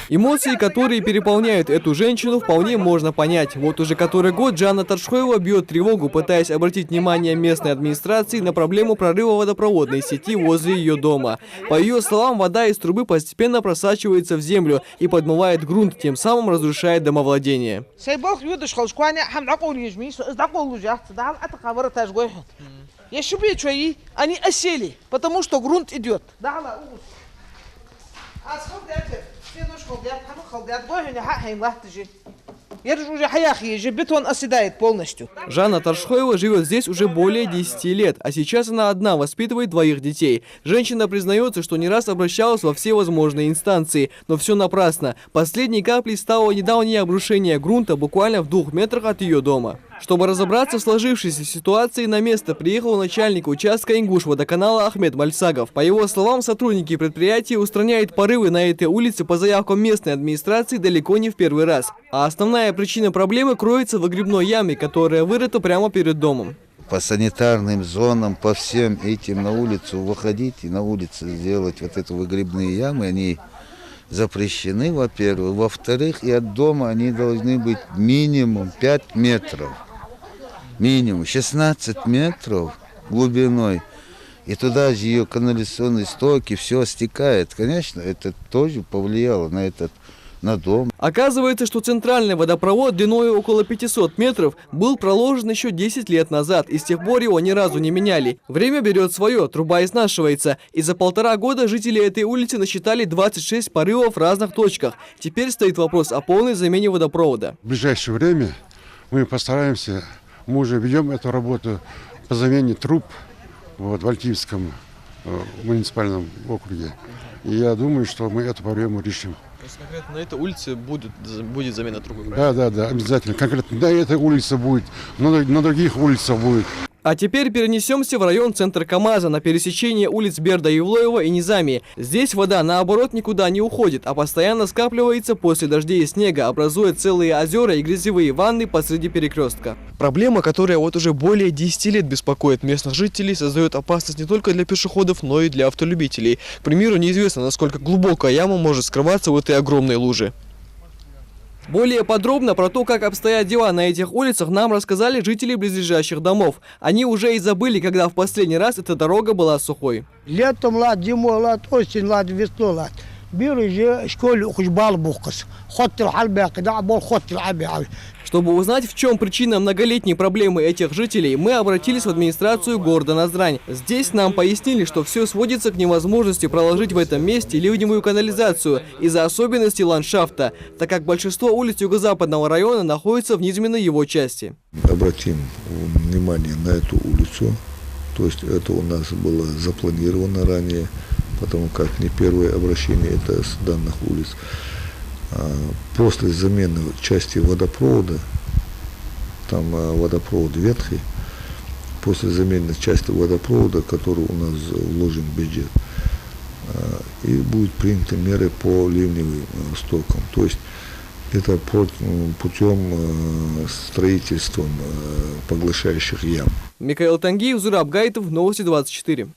Эмоции, которые переполняют эту женщину, вполне можно понять. Вот уже который год Жанна Таршхоева бьет тревогу, пытаясь обратить внимание местной администрации на проблему прорыва водопроводной сети возле ее дома. По ее словам, вода из трубы постепенно просачивается в землю и подмывает грунт, тем самым разрушает домовладение. Я шубе чуи, они осели, потому что грунт идет. Бетон оседает полностью. Жанна Таршхоева живет здесь уже более 10 лет, а сейчас она одна воспитывает двоих детей. Женщина признается, что не раз обращалась во все возможные инстанции, но все напрасно. Последней каплей стало недавнее обрушение грунта буквально в 2 метрах от ее дома. Чтобы разобраться в сложившейся ситуации, на место приехал начальник участка Ингуш-водоканала Ахмед Мальсагов. По его словам, сотрудники предприятия устраняют порывы на этой улице по заявкам местной администрации далеко не в первый раз. А основная причина проблемы кроется в выгребной яме, которая вырыта прямо перед домом. По санитарным зонам, по всем этим на улицу выходить и на улице сделать вот эту выгребные ямы, они запрещены, во-первых. Во-вторых, и от дома они должны быть минимум 5 метров. Минимум 16 метров глубиной. И туда же ее канализационные стоки, все стекает. Конечно, это тоже повлияло на дом. Оказывается, что центральный водопровод длиной около 500 метров был проложен еще 10 лет назад, и с тех пор его ни разу не меняли. Время берет свое, труба изнашивается, и за 1,5 года жители этой улицы насчитали 26 порывов в разных точках. Теперь стоит вопрос о полной замене водопровода. В ближайшее время мы постараемся, мы уже ведем эту работу по замене труб в Альтиевском муниципальном округе. И я думаю, что мы эту проблему решим. То есть конкретно на этой улице будет замена трубы? Да, обязательно. Конкретно на этой улице будет, на других улицах будет. А теперь перенесемся в район центра КамАЗа на пересечении улиц Берда-Евлоева и Низами. Здесь вода, наоборот, никуда не уходит, а постоянно скапливается после дождей и снега, образуя целые озера и грязевые ванны посреди перекрестка. Проблема, которая вот уже более 10 лет беспокоит местных жителей, создает опасность не только для пешеходов, но и для автолюбителей. К примеру, неизвестно, насколько глубокая яма может скрываться в этой огромной луже. Более подробно про то, как обстоят дела на этих улицах, нам рассказали жители близлежащих домов. Они уже и забыли, когда в последний раз эта дорога была сухой. Летом лад, зимой лад, осень лад, весной лад. Чтобы узнать, в чем причина многолетней проблемы этих жителей, мы обратились в администрацию города Назрань. Здесь нам пояснили, что все сводится к невозможности проложить в этом месте ливневую канализацию из-за особенностей ландшафта, так как большинство улиц юго-западного района находится в низменной его части. Обратим внимание на эту улицу, то есть это у нас было запланировано ранее, потому как не первое обращение это с данных улиц. После замены части водопровода, там водопровод ветхий, после замены части водопровода, который у нас вложен в бюджет, и будут приняты меры по ливневым стокам. То есть это путем строительства поглощающих ям. Михаил Тангиев, Зураб Гайтов, Новости 24.